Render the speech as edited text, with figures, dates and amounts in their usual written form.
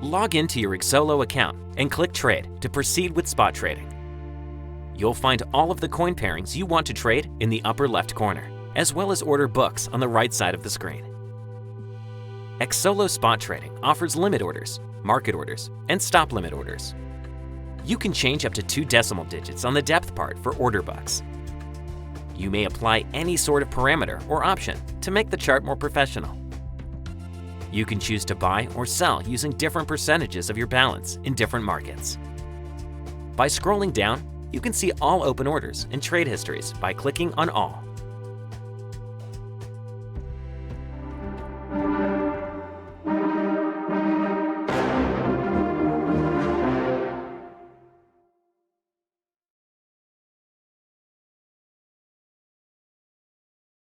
Log into your Exolo account and click Trade to proceed with spot trading. You'll find all of the coin pairings you want to trade in the upper left corner, as well as order books on the right side of the screen. Exolo Spot Trading offers limit orders, market orders, and stop limit orders. You can change up to 2 decimal digits on the depth part for order books. You may apply any sort of parameter or option to make the chart more professional. You can choose to buy or sell using different percentages of your balance in different markets. By scrolling down, you can see all open orders and trade histories by clicking on All.